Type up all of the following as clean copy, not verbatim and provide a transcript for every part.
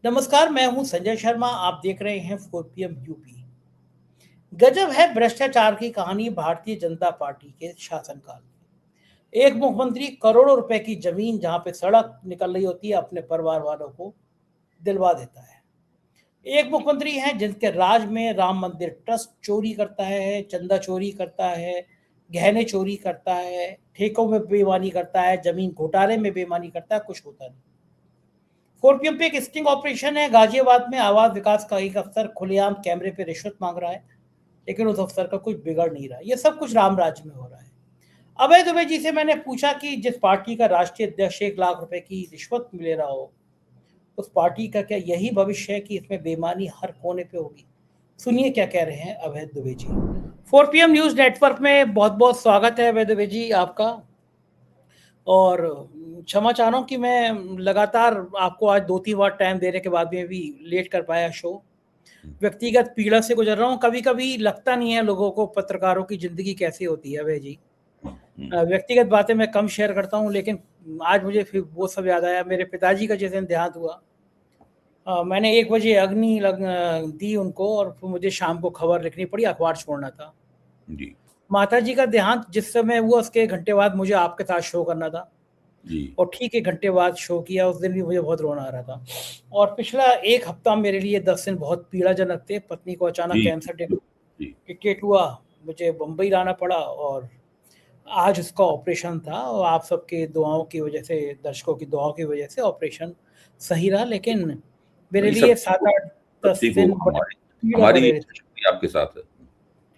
नमस्कार, मैं हूं संजय शर्मा। आप देख रहे हैं 4 PM यूपी। गजब है भ्रष्टाचार की कहानी भारतीय जनता पार्टी के शासनकाल में। एक मुख्यमंत्री करोड़ों रुपए की जमीन जहां पे सड़क निकल रही होती है अपने परिवार वालों को दिलवा देता है। एक मुख्यमंत्री हैं जिनके राज में राम मंदिर ट्रस्ट चोरी करता है, चंदा चोरी करता है, गहने चोरी करता है, ठेकों में बेईमानी करता है, जमीन घोटाले में बेईमानी करता है, कुछ होता नहीं। 4 PM पे एक स्टिंग ऑपरेशन है। गाजियाबाद में आवास विकास का एक अफसर खुलेआम कैमरे पे रिश्वत मांग रहा है, लेकिन उस अफसर का कुछ बिगड़ नहीं रहा। ये सब कुछ राम राज्य में हो रहा है। अभय दुबे जी से मैंने पूछा कि जिस पार्टी का राष्ट्रीय अध्यक्ष 1 लाख रुपए की रिश्वत ले रहा हो, उस पार्टी का क्या यही भविष्य है कि इसमें बेईमानी हर कोने पे होगी? सुनिए क्या कह रहे हैं अभय Dubey ji. 4 PM news network में बहुत बहुत स्वागत है अभय दुबे जी आपका। और क्षमा चाह रहा हूँ कि मैं लगातार आपको आज 2-3 बार टाइम देने के बाद में भी लेट कर पाया शो। व्यक्तिगत पीड़ा से गुजर रहा हूँ। कभी-कभी लगता नहीं है लोगों को पत्रकारों की ज़िंदगी कैसी होती है अभय जी। व्यक्तिगत बातें मैं कम शेयर करता हूँ, लेकिन आज मुझे फिर वो सब याद आया। मेरे पिताजी का जिस दिन देहांत हुआ, मैंने 1 बजे अग्नि दी उनको और फिर मुझे शाम को खबर लिखनी पड़ी, अखबार छोड़ना था। जी, माताजी का देहांत जिस समय हुआ उसके 1 घंटे बाद मुझे आपके साथ शो करना था। जी, और ठीक 1 घंटे बाद शो किया। उस दिन भी मुझे बहुत रोना आ रहा था। और पिछला 1 हफ्ता मेरे लिए 10 दिन बहुत पीड़ाजनक थे। पत्नी को अचानक जी, कैंसर जी, डिटेक्ट हुआ, मुझे बम्बई लाना पड़ा और आज उसका ऑपरेशन था और आप सबके दुआओं की वजह से, दर्शकों की दुआओं की वजह से ऑपरेशन सही रहा, लेकिन मेरे वही लिए सब 7-8-10 शक्ति को दिन बड़े हमारी पीड़ा हमारी भरे थे। शक्ति आपके साथ है।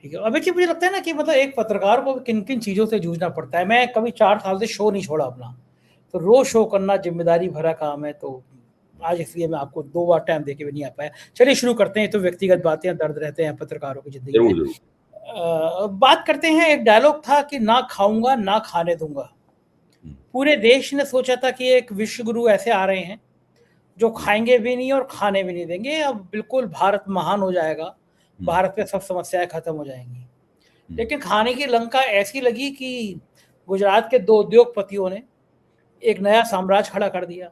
ठीक है। अभी जी मुझे लगता है ना कि मतलब एक पत्रकार को किन-किन चीज़ों से जूझना पड़ता है। मैं कभी 4 साल से शो नहीं छोड़ा अपना। तो रोज़ शो करना ज़िम्मेदारी भरा काम है, तो आज इसलिए मैं आपको 2 बार टाइम देके भी नहीं आ पाया। चलिए शुरू करते हैं। ये तो व्यक्तिगत बातें, दर्द रहते हैं पत्रकारों की ज़िंदगी में। ज़रूर, ज़रूर। बात करते हैं। एक डायलॉग था कि ना खाऊँगा, ना खाने दूँगा। हुँ, पूरे देश ने सोचा था कि एक विश्व गुरु ऐसे आ रहे हैं, जो जी, खाएँगे भी नहीं और खाने भी नहीं देंगे। अब बिल्कुल भारत महान हो जाएगा। हुँ, भारत में सब समस्याएँ खत्म हो जाएँगी। हुँ, लेकिन खाने की लंका ऐसी लगी कि गुजरात के 2 उद्योगपतियों ने एक नया साम्राज्य खड़ा कर दिया।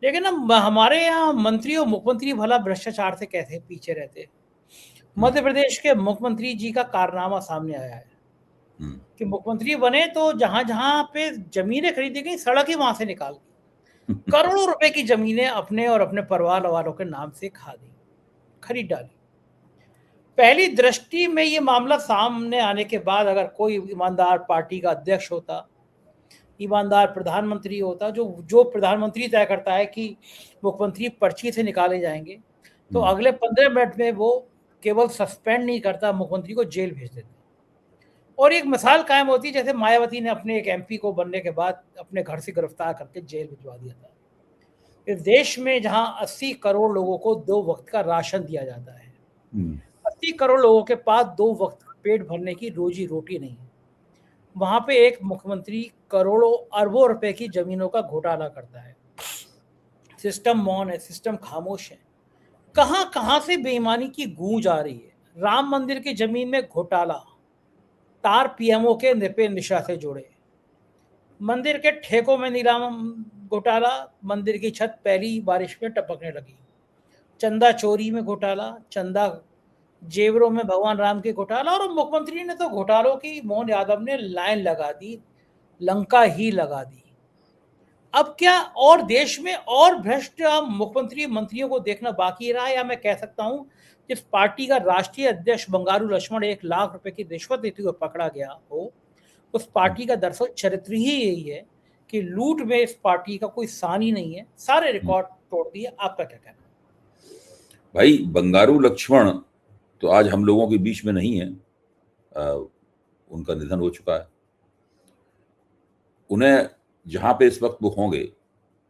लेकिन अब हमारे यहाँ मंत्री और मुख्यमंत्री भला भ्रष्टाचार से कैसे पीछे रहते? हुँ, मध्य प्रदेश के मुख्यमंत्री जी का कारनामा सामने आया है हुँ, कि मुख्यमंत्री बने तो जहाँ-जहाँ पे ज़मीनें खरीदी गई, सड़क ही वहाँ से निकाल दी। करोड़ों रुपए की ज़मीनें अपने और अपने परिवार वालों के नाम से खरीद डाली। पहली दृष्टि में ये मामला सामने आने के बाद अगर कोई ईमानदार पार्टी का अध्यक्ष होता, ईमानदार प्रधानमंत्री होता, जो जो प्रधानमंत्री तय करता है कि मुख्यमंत्री पर्ची से निकाले जाएँगे, तो हुँ, अगले 15 मिनट में वो केवल सस्पेंड नहीं करता, मुख्यमंत्री को जेल भेज देता। और एक मिसाल कायम होती जैसे मायावती ने अपने एक एमपी को बनने के बाद अपने घर से गिरफ्तार करके जेल भिजवा दिया था। इस देश में जहाँ 80 करोड़ लोगों को 2 वक़्त का राशन दिया जाता है, हुँ, 80 करोड़ लोगों के पास 2 वक़्त पेट भरने की रोज़ी-रोटी नहीं है। वहाँ पे एक मुख्यमंत्री करोड़ों अरबों रुपए की ज़मीनों का घोटाला करता है। सिस्टम मौन है, सिस्टम खामोश है। कहाँ-कहाँ से बेईमानी की गूंज आ रही है। राम मंदिर की ज़मीन में घोटाला, तार पीएमओ के नृपेंद्र मिश्रा से जुड़े। मंदिर के ठेकों में नीलाम घोटाला, मंदिर की छत पहली बारिश में टपकने लगी। चंदा चोरी में घोटाला, चंदा जेवरों में भगवान राम के घोटाला, और मुख्यमंत्री ने तो घोटालों की, मोहन यादव ने लाइन लगा दी, लंका ही लगा दी। अब क्या और देश में और भ्रष्ट मुख्यमंत्री मंत्रियों को देखना बाकी रहा, या मैं कह सकता हूं जिस पार्टी का राष्ट्रीय अध्यक्ष बंगारू लक्ष्मण 1 लाख रुपए की रिश्वत देते हुए पकड़ा गया हो, उस हुँ, पार्टी का दरअसल चरित्र ही यही है कि लूट में इस पार्टी का कोई सानी ही नहीं है, सारे हुँ। रिकॉर्ड तोड़ दिए। आपका क्या कहना भाई बंगारू लक्ष्मण तो आज हम लोगों के बीच में नहीं है। उनका निधन हो चुका है। उन्हें जहाँ पे इस वक़्त वो होंगे,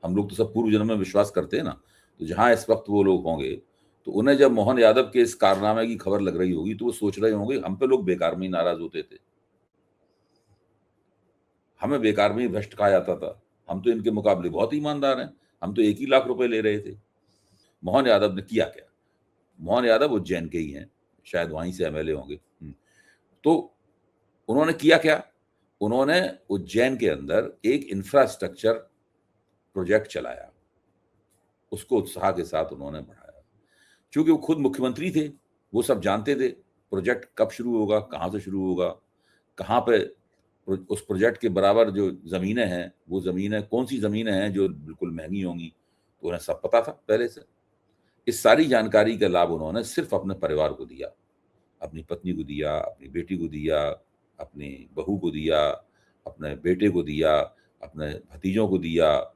हम लोग तो सब पूर्व जन्म में विश्वास करते हैं ना, तो जहाँ इस वक़्त वो लोग होंगे, तो उन्हें जब मोहन यादव के इस कारनामे की खबर लग रही होगी, तो वो सोच रहे होंगे, हम पे लोग बेकार में ही नाराज़ होते थे। हमें बेकार में ही भ्रष्ट कहा जाता था। हम तो इनके मुकाबले बहुत ईमानदार हैं। हम तो 1 ही लाख रुपए ले रहे थे। मोहन यादव ने किया क्या? मोहन यादव उज्जैन के ही हैं, शायद वहीं से एमएलए होंगे। तो उन्होंने किया क्या? उन्होंने उज्जैन के अंदर एक इंफ्रास्ट्रक्चर प्रोजेक्ट चलाया। उसको उत्साह के साथ उन्होंने बढ़ाया। चूंकि वो खुद मुख्यमंत्री थे, वो सब जानते थे प्रोजेक्ट कब शुरू होगा, कहाँ से शुरू होगा, कहाँ पे उस प्रोजेक्ट के बराबर जो ज़मीनें हैं, वो ज़मीनें कौन सी ज़मीनें हैं जो बिल्कुल महंगी होंगी, तो उन्हें सब पता था पहले से। इस सारी जानकारी का लाभ उन्होंने सिर्फ अपने परिवार को दिया, अपनी पत्नी को दिया, अपनी बेटी को दिया, अपनी बहू को दिया, अपने बेटे को दिया, अपने भतीजों को दिया,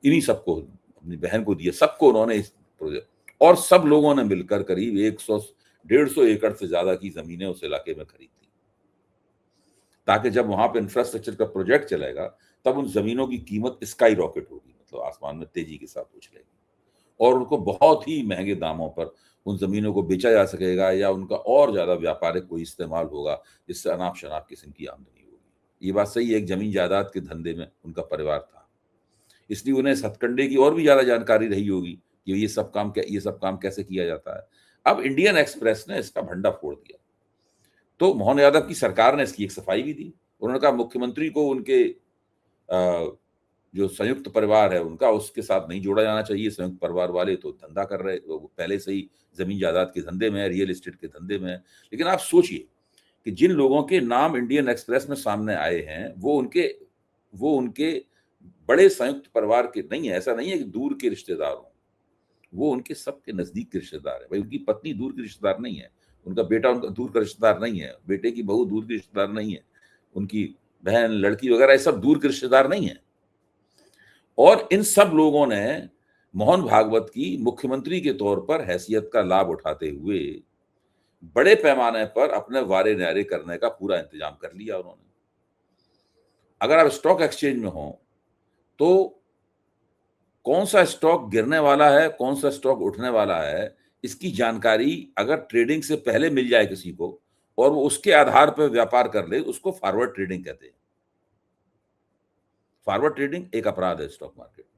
इन्हीं सबको, अपनी बहन को दिया, सबको उन्होंने इस प्रोजेक्ट, और सब लोगों ने मिलकर करीब 100-150 एकड़ से ज्यादा की जमीनें उस इलाके में खरीदी, ताकि जब वहां पे इंफ्रास्ट्रक्चर का प्रोजेक्ट चलेगा तब उन जमीनों की कीमत स्काई रॉकेट होगी, मतलब आसमान में तेजी के साथ उछलेगी, और उनको बहुत ही महंगे दामों पर उन जमीनों को बेचा जा सकेगा, या उनका और ज्यादा व्यापारिक कोई इस्तेमाल होगा, जिससे अनाप शनाप किस्म की आमदनी होगी। ये बात सही है, एक जमीन जायदाद के धंधे में उनका परिवार था, इसलिए उन्हें इस हथकंडे की और भी ज्यादा जानकारी रही होगी कि ये सब काम कैसे किया जाता है। अब इंडियन एक्सप्रेस ने इसका भंडा फोड़ दिया, तो मोहन यादव की सरकार ने इसकी एक सफाई भी दी। उन्होंने कहा मुख्यमंत्री को उनके जो संयुक्त परिवार है उनका उसके साथ नहीं जोड़ा जाना चाहिए। संयुक्त परिवार वाले तो धंधा कर रहे, वो पहले से ही जमीन जायदाद के धंधे में है, रियल एस्टेट के धंधे में है। लेकिन आप सोचिए कि जिन लोगों के नाम इंडियन एक्सप्रेस में सामने आए हैं वो उनके बड़े संयुक्त परिवार के नहीं है। ऐसा नहीं है कि दूर के रिश्तेदार हों, वो उनके सबके नजदीक के रिश्तेदार है। भाई उनकी पत्नी दूर की रिश्तेदार नहीं है, उनका बेटा उनका दूर का रिश्तेदार नहीं है, बेटे की बहू दूर की रिश्तेदार नहीं है, उनकी बहन लड़की वगैरह ये सब दूर के रिश्तेदार नहीं है। और इन सब लोगों ने मोहन भागवत की मुख्यमंत्री के तौर पर हैसियत का लाभ उठाते हुए बड़े पैमाने पर अपने वारे न्यारे करने का पूरा इंतजाम कर लिया उन्होंने। अगर आप स्टॉक एक्सचेंज में हो तो कौन सा स्टॉक गिरने वाला है, कौन सा स्टॉक उठने वाला है, इसकी जानकारी अगर ट्रेडिंग से पहले मिल जाए किसी को और वो उसके आधार पर व्यापार कर ले, उसको फॉरवर्ड ट्रेडिंग कहते हैं। फॉरवर्ड ट्रेडिंग एक अपराध है स्टॉक मार्केट में।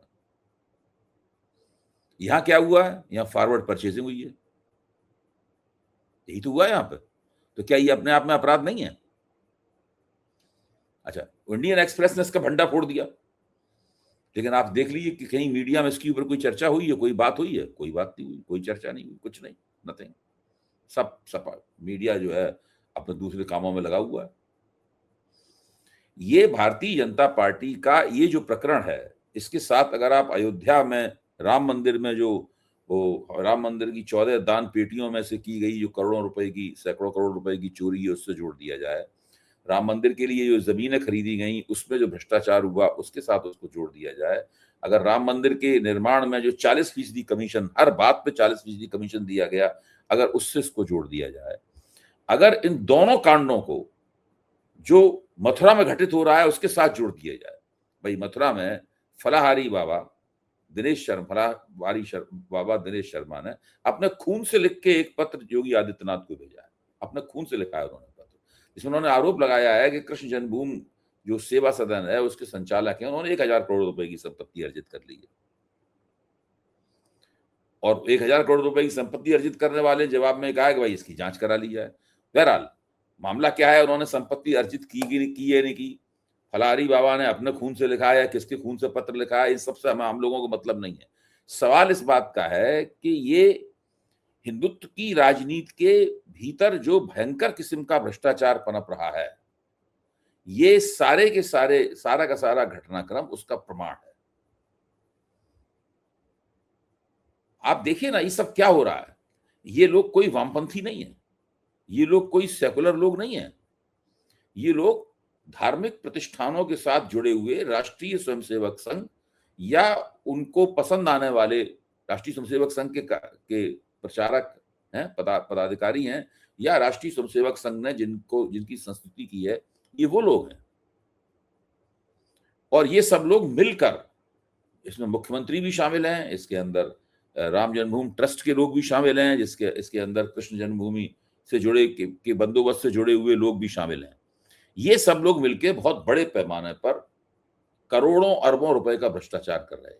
यहां क्या हुआ है, यहां फॉरवर्ड परचेजिंग हुई है, यही तो हुआ है यहां पे। तो क्या ये अपने आप में अपराध नहीं है? अच्छा, इंडियन एक्सप्रेस ने इसका भंडा फोड़ दिया, लेकिन आप देख लीजिए कि कहीं मीडिया में इसके ऊपर कोई चर्चा हुई है, कोई बात हुई है? कोई बात नहीं हुई, कोई चर्चा नहीं हुई, कुछ नहीं, नथिंग। सब मीडिया जो है अपने दूसरे कामों में लगा हुआ है। ये भारतीय जनता पार्टी का ये जो प्रकरण है, इसके साथ अगर आप अयोध्या में राम मंदिर में जो वो राम मंदिर की 14 दान पेटियों में से की गई जो करोड़ों रुपए की, सैकड़ों करोड़ रुपए की चोरी है, उससे जोड़ दिया जाए, राम मंदिर के लिए जो जमीनें खरीदी गई उसमें जो भ्रष्टाचार हुआ उसके साथ उसको जोड़ दिया जाए, अगर राम मंदिर के निर्माण में जो 40% कमीशन, हर बात पे 40% कमीशन दिया गया, अगर उससे इसको जोड़ दिया जाए, अगर इन दोनों कांडों को जो मथुरा में घटित हो रहा है उसके साथ जोड़ दिया जाए, भाई मथुरा में फलाहारी बाबा दिनेश शर्मा ने अपने खून से लिख के एक पत्र योगी आदित्यनाथ को भेजा है। अपने खून से लिखा है उन्होंने पत्र, जिसमें उन्होंने आरोप लगाया है कि कृष्ण जन्मभूमि जो सेवा सदन है उसके संचालक हैं, उन्होंने 1000 करोड़ रुपए की संपत्ति अर्जित कर ली है। और 1000 करोड़ रुपए की संपत्ति अर्जित करने वाले जवाब में कहा कि भाई इसकी जांच करा ली जाए। बहरहाल मामला क्या है, उन्होंने संपत्ति अर्जित की है नहीं की, फलाहारी बाबा ने अपने खून से लिखा है, किसके खून से पत्र लिखा है, इस सबसे हम लोगों को मतलब नहीं है। सवाल इस बात का है कि ये हिंदुत्व की राजनीति के भीतर जो भयंकर किस्म का भ्रष्टाचार पनप रहा है, ये सारे के सारे, सारा का सारा घटनाक्रम उसका प्रमाण है। आप देखिए ना ये सब क्या हो रहा है। ये लोग कोई वामपंथी नहीं है, ये लोग कोई सेकुलर लोग नहीं है, ये लोग धार्मिक प्रतिष्ठानों के साथ जुड़े हुए राष्ट्रीय स्वयंसेवक संघ या उनको पसंद आने वाले राष्ट्रीय स्वयंसेवक संघ के प्रचारक हैं, पदाधिकारी हैं, या राष्ट्रीय स्वयंसेवक संघ ने जिनकी संस्तुति की है, ये वो लोग हैं। और ये सब लोग मिलकर, इसमें मुख्यमंत्री भी शामिल हैं, इसके अंदर राम जन्मभूमि ट्रस्ट के लोग भी शामिल हैं, इसके अंदर कृष्ण जन्मभूमि से जुड़े के बंदोबस्त से जुड़े हुए लोग भी शामिल हैं। ये सब लोग मिलकर बहुत बड़े पैमाने पर करोड़ों अरबों रुपए का भ्रष्टाचार कर रहे हैं।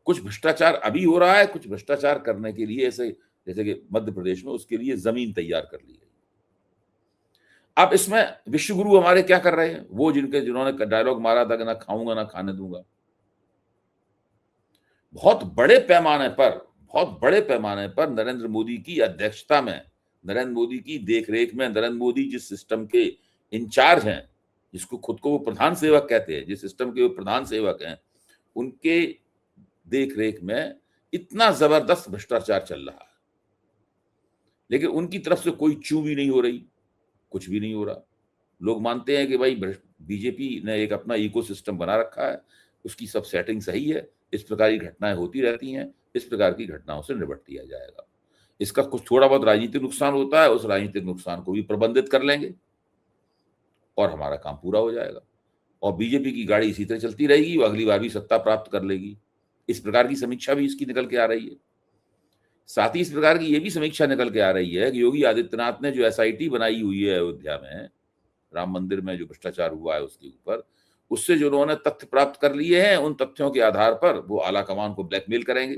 कुछ भ्रष्टाचार अभी हो रहा है, कुछ भ्रष्टाचार करने के लिए ऐसे जैसे कि मध्य प्रदेश में उसके लिए जमीन तैयार कर ली है। अब इसमें विश्वगुरु हमारे क्या कर रहे हैं, वो जिन्होंने डायलॉग मारा था कि ना खाऊंगा ना खाने दूंगा, बहुत बड़े पैमाने पर नरेंद्र मोदी की अध्यक्षता में, नरेंद्र मोदी की देखरेख में, नरेंद्र मोदी जिस सिस्टम के इंचार्ज हैं, जिसको खुद को वो प्रधान सेवक कहते हैं, जिस सिस्टम के वो प्रधान सेवक हैं, उनके देखरेख में इतना जबरदस्त भ्रष्टाचार चल रहा है, लेकिन उनकी तरफ से कोई चू भी नहीं हो रही, कुछ भी नहीं हो रहा। लोग मानते हैं कि भाई बीजेपी ने एक अपना इकोसिस्टम बना रखा है, उसकी सब सेटिंग सही है, इस प्रकार की घटनाएं होती रहती हैं, इस प्रकार की घटनाओं से निपट लिया जाएगा। इसका कुछ थोड़ा बहुत राजनीतिक नुकसान होता है, उस राजनीतिक नुकसान को भी प्रबंधित कर लेंगे और हमारा काम पूरा हो जाएगा, और बीजेपी की गाड़ी इसी तरह चलती रहेगी, वो अगली बार भी सत्ता प्राप्त कर लेगी। इस प्रकार की समीक्षा भी इसकी निकल के आ रही है। साथ ही इस प्रकार की ये भी समीक्षा निकल के आ रही है कि योगी आदित्यनाथ ने जो एसआईटी बनाई हुई है अयोध्या में, राम मंदिर में जो भ्रष्टाचार हुआ है उसके ऊपर, उससे जो उन्होंने तथ्य प्राप्त कर लिए हैं, उन तथ्यों के आधार पर वो आला कमान को ब्लैकमेल करेंगे।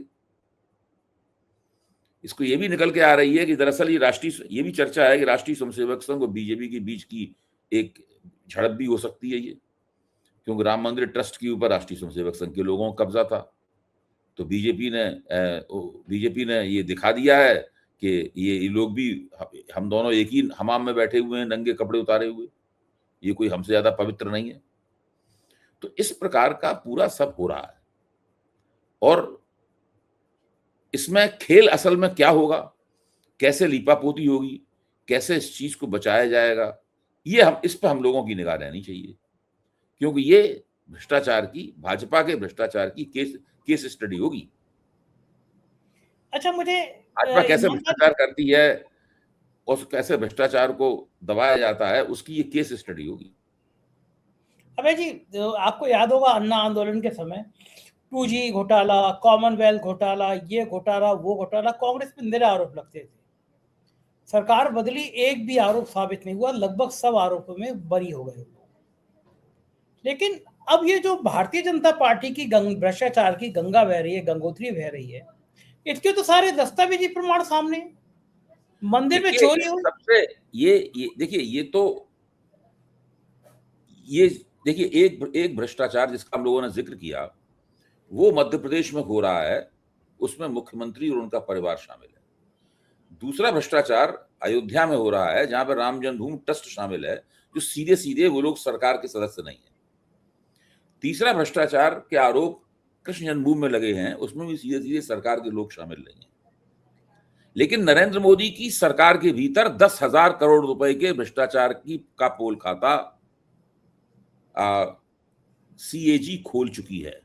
इसको ये भी निकल के आ रही है कि दरअसल ये भी चर्चा है कि राष्ट्रीय स्वयंसेवक संघ और बीजेपी के बीच की एक झड़प भी हो सकती है ये, क्योंकि राम मंदिर ट्रस्ट के ऊपर राष्ट्रीय स्वयंसेवक संघ के लोगों का कब्जा था। तो बीजेपी ने ये दिखा दिया है कि ये लोग भी, हम दोनों एक ही हमाम में बैठे हुए हैं, नंगे कपड़े उतारे हुए, ये कोई हमसे ज्यादा पवित्र नहीं है। तो इस प्रकार का पूरा सब हो रहा है, और इसमें खेल असल में क्या होगा, कैसे लीपापोती होगी, कैसे इस चीज को बचाया जाएगा, इस पर हम लोगों की निगाह रहनी चाहिए, क्योंकि ये भ्रष्टाचार की, भाजपा के भ्रष्टाचार की केस स्टडी होगी। अच्छा, मुझे भाजपा कैसे ईमानदार, भ्रष्टाचार करती है और कैसे भ्रष्टाचार को दबाया जाता है, उसकी ये केस स्टडी होगी। अभय जी, आपको याद होगा अन्ना आंदोलन के समय 2G घोटाला, कॉमनवेल्थ घोटाला, ये घोटाला, वो घोटाला, कांग्रेस पे निरे आरोप लगते थे। सरकार बदली, एक भी आरोप साबित नहीं हुआ, लगभग सब आरोपों में बरी हो गए। लेकिन अब ये जो भारतीय जनता पार्टी की भ्रष्टाचार की गंगा बह रही है, गंगोत्री बह रही है, इसके तो सारे दस्तावेजी प्रमाण सामने हैं। मंदिर में चोरी हुई, सबसे ये देखिए, ये देखिए, एक भ्रष्टाचार जिसका हम लोगों ने जिक्र किया, वो मध्य प्रदेश में हो रहा है, उसमें मुख्यमंत्री और उनका परिवार शामिल है। दूसरा भ्रष्टाचार अयोध्या में हो रहा है, जहां पर राम जन्मभूमि ट्रस्ट शामिल है, जो सीधे सीधे वो लोग सरकार के सदस्य नहीं है। तीसरा भ्रष्टाचार के आरोप कृष्ण जन्मभूमि में लगे हैं, उसमें भी सीधे सीधे सरकार के लोग शामिल नहीं है। लेकिन नरेंद्र मोदी की सरकार के भीतर 10,000 करोड़ रुपए के भ्रष्टाचार का पोल खाता सीएजी खोल चुकी है,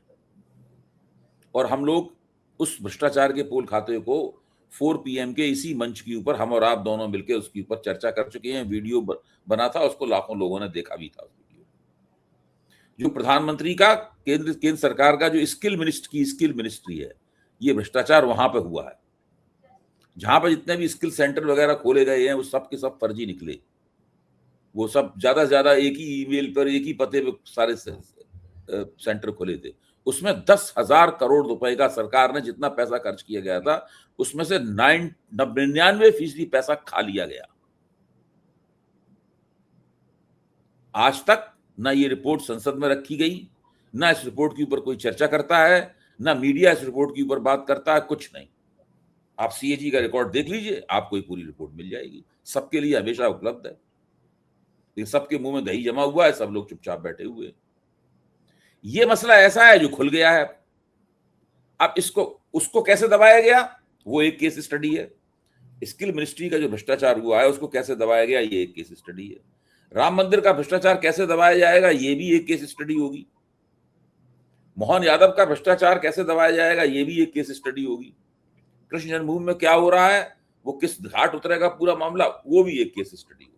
और हम लोग उस भ्रष्टाचार के पोल खाते को 4 PM के इसी मंच के ऊपर हम और आप दोनों मिलकर उसके ऊपर चर्चा कर चुके हैं। वीडियो बना था, उसको लाखों लोगों ने देखा भी था। जो प्रधानमंत्री का केंद्र सरकार का जो स्किल मिनिस्ट्री है, ये भ्रष्टाचार वहां पे हुआ है। जहां पर जितने भी स्किल सेंटर वगैरह खोले गए हैं, वो सब के सब फर्जी निकले। वो सब ज्यादा से ज्यादा एक ही ईमेल पर, एक ही पते पर सारे सेंटर खोले थे। उसमें 10,000 करोड़ रुपए का सरकार ने जितना पैसा खर्च किया गया था, उसमें से 99% पैसा खा लिया गया। आज तक ना ये रिपोर्ट संसद में रखी गई, ना इस रिपोर्ट के ऊपर कोई चर्चा करता है, ना मीडिया इस रिपोर्ट के ऊपर बात करता है, कुछ नहीं। आप सीएजी का रिकॉर्ड देख लीजिए, आपको पूरी रिपोर्ट मिल जाएगी, सबके लिए हमेशा उपलब्ध है। लेकिन सबके मुंह में दही जमा हुआ है, सब लोग चुपचाप बैठे हुए। ये मसला ऐसा है जो खुल गया है। अब उसको कैसे दबाया गया, वो एक केस स्टडी है। स्किल मिनिस्ट्री का जो भ्रष्टाचार हुआ है, उसको कैसे दबाया गया, ये एक केस स्टडी है। राम मंदिर का भ्रष्टाचार कैसे दबाया जाएगा, ये भी एक केस स्टडी होगी। मोहन यादव का भ्रष्टाचार कैसे दबाया जाएगा, ये भी एक केस स्टडी होगी। कृष्ण जन्मभूमि में क्या हो रहा है, वो किस घाट उतरेगा पूरा मामला, वो भी एक केस स्टडी होगी।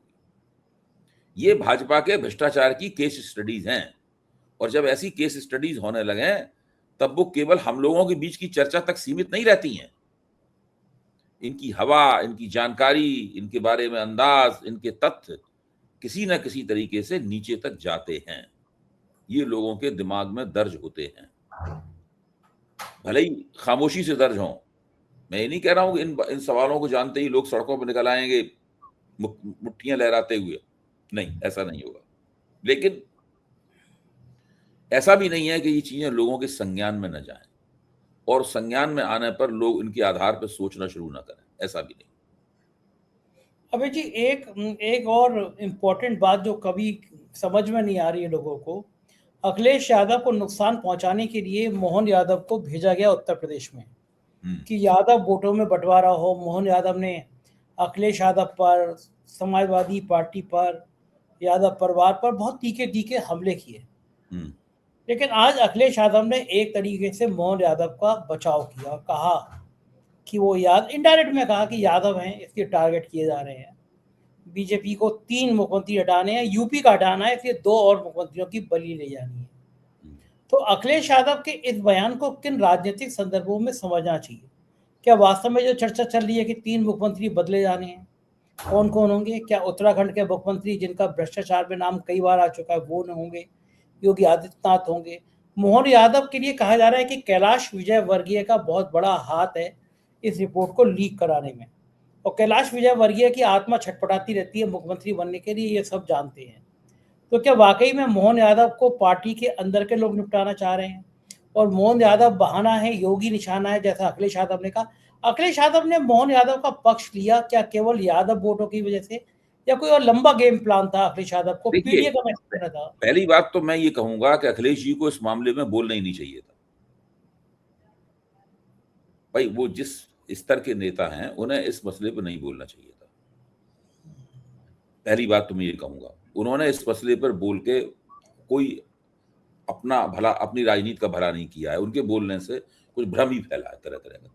ये भाजपा के भ्रष्टाचार की केस स्टडीज हैं, और जब ऐसी केस स्टडीज होने लगे तब वो केवल हम लोगों के बीच की चर्चा तक सीमित नहीं रहती हैं। इनकी हवा, इनकी जानकारी, इनके बारे में अंदाज, इनके तथ्य किसी न किसी तरीके से नीचे तक जाते हैं, ये लोगों के दिमाग में दर्ज होते हैं, भले ही खामोशी से दर्ज हों। मैं ये नहीं कह रहा हूं कि इन सवालों को जानते ही लोग सड़कों पर निकल आएंगे मुट्ठियां लहराते हुए, नहीं, ऐसा नहीं होगा। लेकिन ऐसा भी नहीं है कि ये चीजें लोगों के संज्ञान में न जाएं। और संज्ञान में आने पर लोग इनके आधार पर सोचना शुरू ना करें, ऐसा भी नहीं। अबे जी, एक और इम्पोर्टेंट बात जो कभी समझ में नहीं आ रही है लोगों को, अखिलेश यादव को नुकसान पहुंचाने के लिए मोहन यादव को भेजा गया उत्तर प्रदेश में कि यादव वोटों में बंटवारा हो। मोहन यादव ने अखिलेश यादव पर, समाजवादी पार्टी पर, यादव परिवार पर बहुत तीखे तीखे हमले किए। लेकिन आज अखिलेश यादव ने एक तरीके से मोहन यादव का बचाव किया और कहा कि वो इनडायरेक्ट में कहा कि यादव हैं, इसलिए टारगेट किए जा रहे हैं। बीजेपी को 3 मुख्यमंत्री हटाने हैं, यूपी का हटाना है, इसलिए 2 और मुख्यमंत्रियों की बलि ले जानी है। तो अखिलेश यादव के इस बयान को किन राजनीतिक संदर्भों में समझना चाहिए? क्या वास्तव में जो चर्चा चल रही है कि 3 मुख्यमंत्री बदले जाने हैं, कौन कौन होंगे? क्या उत्तराखंड के मुख्यमंत्री जिनका भ्रष्टाचार में नाम कई बार आ चुका है वो न होंगे? योगी आदित्यनाथ होंगे? मोहन यादव के लिए कहा जा रहा है कि कैलाश विजयवर्गीय का बहुत बड़ा हाथ है इस रिपोर्ट को लीक कराने में, और कैलाश विजयवर्गीय की आत्मा छटपटाती रहती है मुख्यमंत्री बनने के लिए, ये सब जानते हैं। तो क्या वाकई में मोहन यादव को पार्टी के अंदर के लोग निपटाना चाह रहे हैं और मोहन यादव बहाना है, योगी निशाना है, जैसा अखिलेश यादव ने कहा? अखिलेश यादव ने मोहन यादव का पक्ष लिया क्या केवल यादव वोटों की वजह से, या कोई और लंबा गेम प्लान था अखिलेश यादव को? देखिए, पीडीए का मैसेज देना था। पहली बात तो मैं ये कहूंगा कि अखिलेश जी को इस मामले में बोलना ही नहीं चाहिए था। भाई, वो जिस स्तर के नेता हैं उन्हें इस मसले पर नहीं बोलना चाहिए था। पहली बात तो मैं ये कहूंगा, उन्होंने इस मसले पर बोल के कोई अपना भला, अपनी राजनीति का भला नहीं किया है। उनके बोलने से कुछ भ्रम ही फैला है,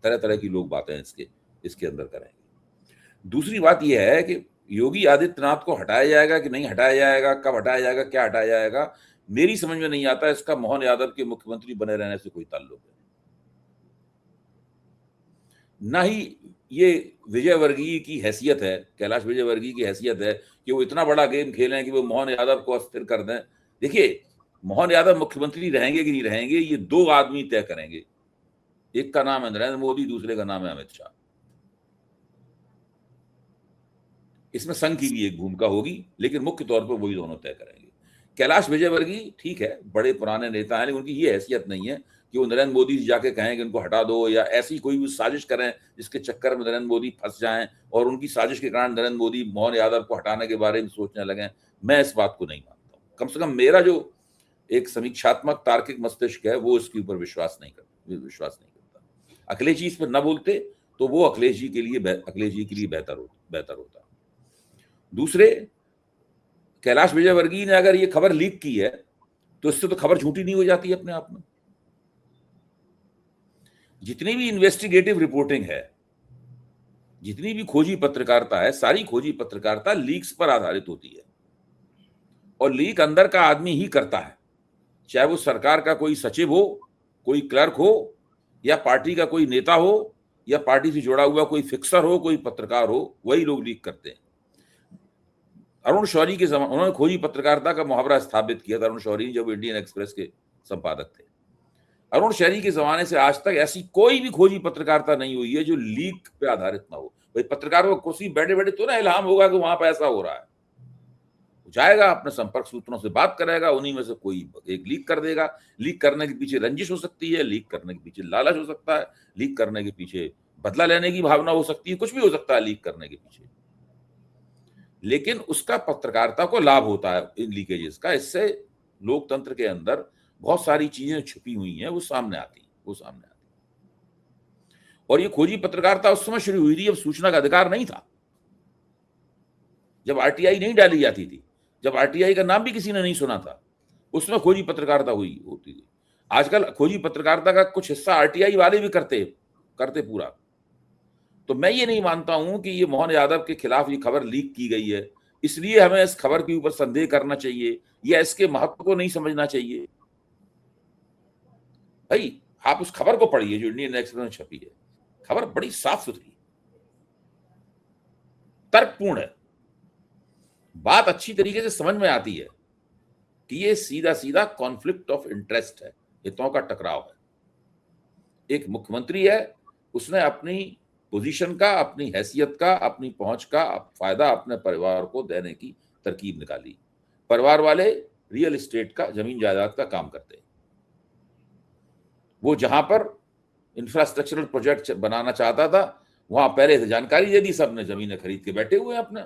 तरह तरह की लोग बातें इसके अंदर करेंगे। दूसरी बात यह है कि योगी आदित्यनाथ को हटाया जाएगा कि नहीं हटाया जाएगा, कब हटाया जाएगा, क्या हटाया जाएगा, मेरी समझ में नहीं आता। इसका मोहन यादव के मुख्यमंत्री बने रहने से कोई ताल्लुक है, ना ही ये विजयवर्गीय की हैसियत है, कैलाश विजयवर्गीय की हैसियत है कि वो इतना बड़ा गेम खेलें कि वो मोहन यादव को अस्थिर कर दें। देखिए, मोहन यादव मुख्यमंत्री रहेंगे कि नहीं रहेंगे, ये 2 आदमी तय करेंगे। एक का नाम है नरेंद्र मोदी, दूसरे का नाम है अमित शाह। इसमें संघ की भी एक भूमिका होगी, लेकिन मुख्य तौर पर वही दोनों तय करेंगे। कैलाश विजयवर्गीय ठीक है, बड़े पुराने नेता हैं, लेकिन उनकी ये हैसियत नहीं है कि वो नरेंद्र मोदी से जाके कहें कि उनको हटा दो, या ऐसी कोई भी साजिश करें जिसके चक्कर में नरेंद्र मोदी फंस जाएं और उनकी साजिश के कारण नरेंद्र मोदी मोहन यादव को हटाने के बारे में सोचने लगें। मैं इस बात को नहीं मानता हूं। कम से कम मेरा जो एक समीक्षात्मक तार्किक मस्तिष्क है वो इसके ऊपर विश्वास नहीं करता। अखिलेश जी इस पर न बोलते तो वो अखिलेश जी के लिए बेहतर होता। दूसरे, कैलाश विजयवर्गीय ने अगर ये खबर लीक की है तो इससे तो खबर झूठी नहीं हो जाती अपने आप में। जितनी भी इन्वेस्टिगेटिव रिपोर्टिंग है, जितनी भी खोजी पत्रकारिता है, सारी खोजी पत्रकारिता लीक्स पर आधारित होती है, और लीक अंदर का आदमी ही करता है। चाहे वो सरकार का कोई सचिव हो, कोई क्लर्क हो, या पार्टी का कोई नेता हो, या पार्टी से जुड़ा हुआ कोई फिक्सर हो, कोई पत्रकार हो, वही लोग लीक करते हैं। अरुण शौरी के जमाने उन्होंने खोजी पत्रकारिता का मुहावरा स्थापित किया था, अरुण शौरी जब इंडियन एक्सप्रेस के संपादक थे। अरुण शौरी के जमाने से आज तक ऐसी कोई भी खोजी पत्रकारिता नहीं हुई है जो लीक पे आधारित ना हो। भाई, पत्रकार को कुछ बैठे बैठे तो ना इल्हाम होगा कि वहां पर ऐसा हो रहा है, जाएगा अपने संपर्क सूत्रों से बात करेगा, उन्हीं में से कोई एक लीक कर देगा। लीक करने के पीछे रंजिश हो सकती है, लीक करने के पीछे लालच हो सकता है, लीक करने के पीछे बदला लेने की भावना हो सकती है, कुछ भी हो सकता है लीक करने के पीछे। लेकिन उसका पत्रकारिता को लाभ होता है इन लीकेजेस का। इससे लोकतंत्र के अंदर बहुत सारी चीजें छुपी हुई हैं, वो सामने आती। और ये खोजी पत्रकारिता उस समय शुरू हुई थी जब सूचना का अधिकार नहीं था, जब आरटीआई नहीं डाली जाती थी, जब आरटीआई का नाम भी किसी ने नहीं सुना था, उसमें खोजी पत्रकारिता होती थी। आजकल खोजी पत्रकारिता का कुछ हिस्सा आरटीआई वाले भी करते पूरा। तो मैं ये नहीं मानता हूं कि ये मोहन यादव के खिलाफ ये खबर लीक की गई है, इसलिए हमें इस खबर के ऊपर संदेह करना चाहिए या इसके महत्व को नहीं समझना चाहिए। भाई, आप उस खबर को पढ़िए जो इंडियन एक्सप्रेस में छपी है। खबर बड़ी साफ सुथरी, तर्कपूर्ण है, बात अच्छी तरीके से समझ में आती है कि ये सीधा सीधा कॉन्फ्लिक्ट ऑफ इंटरेस्ट है, हितों का टकराव है। एक मुख्यमंत्री है, उसने अपनी पोजीशन का, अपनी हैसियत का, अपनी पहुंच का फायदा अपने परिवार को देने की तरकीब निकाली। परिवार वाले रियल एस्टेट का, जमीन जायदाद का काम करते हैं। वो जहां पर इंफ्रास्ट्रक्चरल प्रोजेक्ट बनाना चाहता था, वहां पहले से जानकारी दे दी, सबने जमीनें खरीद के बैठे हुए हैं अपने।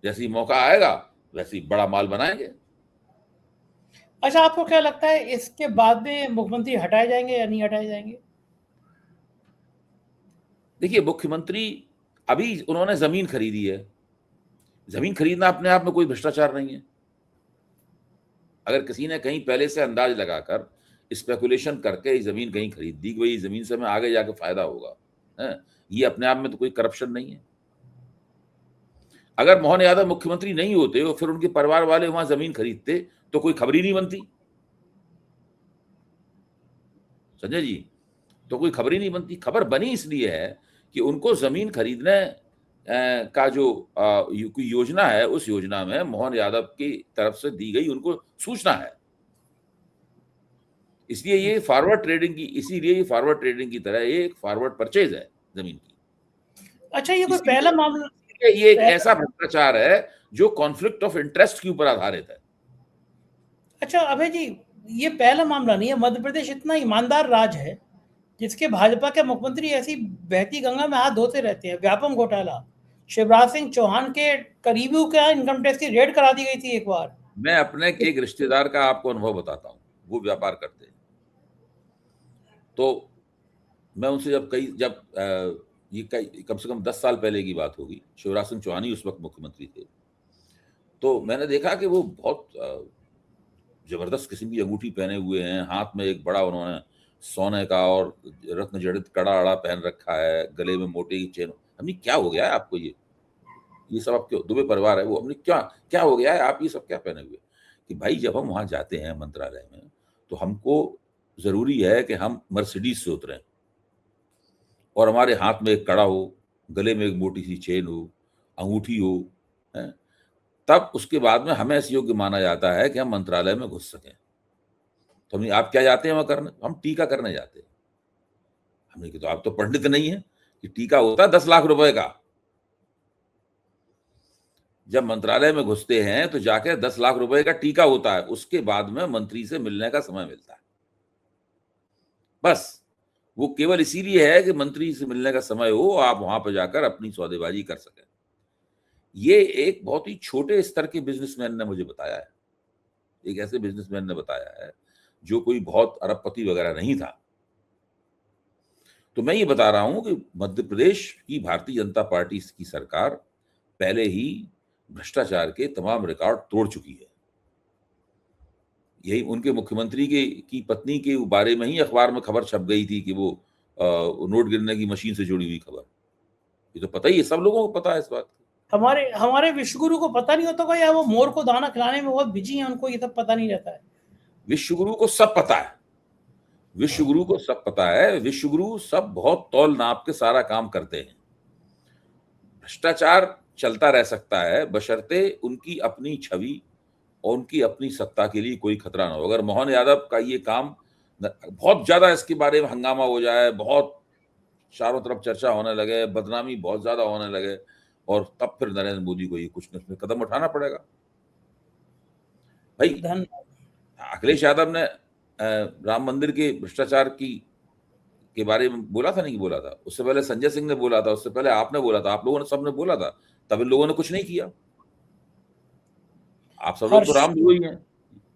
जैसे ही मौका आएगा वैसे ही बड़ा माल बनाएंगे। अच्छा, आपको क्या लगता है इसके बाद में मुख्यमंत्री हटाए जाएंगे या नहीं हटाए जाएंगे? देखिए, मुख्यमंत्री अभी उन्होंने जमीन खरीदी है, जमीन खरीदना अपने आप में कोई भ्रष्टाचार नहीं है। अगर किसी ने कहीं पहले से अंदाज लगाकर स्पेकुलेशन करके जमीन कहीं खरीद दी कि भाई जमीन से हमें आगे जाके फायदा होगा, है, ये अपने आप में तो कोई करप्शन नहीं है। अगर मोहन यादव मुख्यमंत्री नहीं होते और फिर उनके परिवार वाले वहां जमीन खरीदते तो कोई खबर ही नहीं बनती, संजय जी, तो कोई खबर ही नहीं बनती। खबर बनी इसलिए है कि उनको जमीन खरीदने का जो कोई योजना है, उस योजना में मोहन यादव की तरफ से दी गई उनको सूचना है, इसलिए ये फॉरवर्ड ट्रेडिंग की तरह ये एक फॉरवर्ड परचेज है जमीन की। अच्छा, ये कोई पहला मामला? ये एक ऐसा भ्रष्टाचार है जो कॉन्फ्लिक्ट ऑफ इंटरेस्ट के ऊपर आधारित है। अच्छा अभय जी, ये पहला मामला नहीं है। मध्य प्रदेश इतना ईमानदार राज्य है जिसके भाजपा के मुख्यमंत्री ऐसी बहती गंगा में हाथ धोते रहते हैं। व्यापम घोटाला, शिवराज सिंह चौहान के करीबियों का इनकम टैक्स की रेड करा दी गई थी एक बार। मैं अपने एक रिश्तेदार का आपको अनुभव बताता हूँ, वो व्यापार करते हैं। तो मैं उनसे ये कम से कम 10 साल पहले की बात होगी, शिवराज सिंह चौहान ही उस वक्त मुख्यमंत्री थे। तो मैंने देखा कि वो बहुत जबरदस्त किस्म की अंगूठी पहने हुए हैं, हाथ में एक बड़ा उन्होंने सोने का और रत्न जड़ित कड़ा अड़ा पहन रखा है, गले में मोटी चेन। हमने क्या हो गया है आपको, ये सब आप क्यों, दुबे परिवार है वो, हमने क्या हो गया है, आप ये सब क्या पहने हुए? कि भाई जब हम वहां जाते हैं मंत्रालय में तो हमको जरूरी है कि हम मर्सिडीज से उतरें और हमारे हाथ में एक कड़ा हो, गले में एक मोटी सी चेन हो, अंगूठी हो, है? तब उसके बाद में हमें ऐसे योग्य माना जाता है कि हम मंत्रालय में घुस सकें। तो हमने, आप क्या जाते हैं वहां करने? हम टीका करने जाते हैं। हमने कहा तो आप तो पंडित नहीं है कि टीका होता है 10 लाख रुपए का। जब मंत्रालय में घुसते हैं तो जाके 10 लाख रुपए का टीका होता है, उसके बाद में मंत्री से मिलने का समय मिलता है। बस वो केवल इसीलिए है कि मंत्री से मिलने का समय हो, आप वहां पर जाकर अपनी सौदेबाजी कर सकें। ये एक बहुत ही छोटे स्तर के बिजनेसमैन ने मुझे बताया है, एक ऐसे बिजनेसमैन ने बताया है जो कोई बहुत अरबपति वगैरह नहीं था। तो मैं ये बता रहा हूं कि मध्य प्रदेश की भारतीय जनता पार्टी की सरकार पहले ही भ्रष्टाचार के तमाम रिकॉर्ड तोड़ चुकी है। यही उनके मुख्यमंत्री की पत्नी के बारे में ही अखबार में खबर छप गई थी कि वो नोट गिनने की मशीन से जुड़ी हुई खबर। ये तो पता ही है, सब लोगों को पता है इस बात की। हमारे विश्वगुरु को पता नहीं होता या वो मोर को दाना खिलाने में बहुत बिजी हैं, उनको ये सब पता नहीं रहता है? विश्वगुरु को सब पता है, विश्वगुरु को सब पता है। विश्वगुरु सब बहुत तौल नाप के सारा काम करते हैं। भ्रष्टाचार चलता रह सकता है बशर्ते उनकी अपनी छवि और उनकी अपनी सत्ता के लिए कोई खतरा ना हो। अगर मोहन यादव का ये काम बहुत ज्यादा, इसके बारे में हंगामा हो जाए, बहुत चारों तरफ चर्चा होने लगे, बदनामी बहुत ज्यादा होने लगे, और तब फिर नरेंद्र मोदी को ये कुछ न कुछ कदम उठाना पड़ेगा। भाई अखिलेश यादव ने राम मंदिर के भ्रष्टाचार के बारे में बोला था, नहीं बोला था? उससे पहले संजय सिंह ने बोला था, उससे पहले आपने बोला था, आप लोगों ने सबने बोला था, तब इन लोगों ने कुछ नहीं किया। आप सब लोग तो रामद्रोही हैं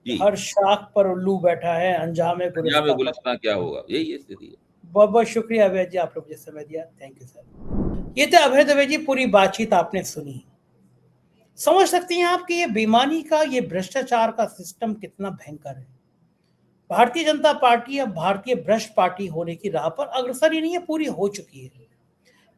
जी। हर शाख पर उल्लू बैठा है, अंजामे गुलिस्तां क्या होगा, यही स्थिति है। बहुत बहुत शुक्रिया अभय जी, आप लोग मुझे समय दिया, थैंक यू सर। ये तो अभय दवे जी, पूरी बातचीत आपने सुनी। समझ सकती हैं आप कि ये बेईमानी का, ये भ्रष्टाचार का सिस्टम कितना भयंकर है। भारतीय जनता पार्टी अब भारतीय भ्रष्ट पार्टी होने की राह पर अग्रसर ही नहीं है, पूरी हो चुकी है।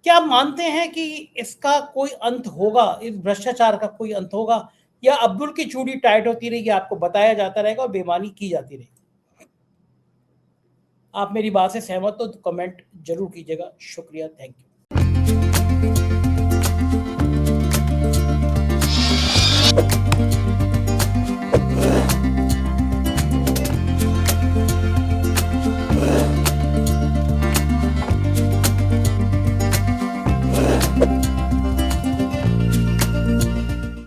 क्या आप मानते हैं कि इसका कोई अंत होगा, इस भ्रष्टाचार का कोई अंत होगा, या अब्दुल की चूड़ी टाइट होती रहेगी, आपको बताया जाता रहेगा और बेईमानी की जाती रहेगी? आप मेरी बात से सहमत हो तो कमेंट जरूर कीजिएगा। शुक्रिया, थैंक यू।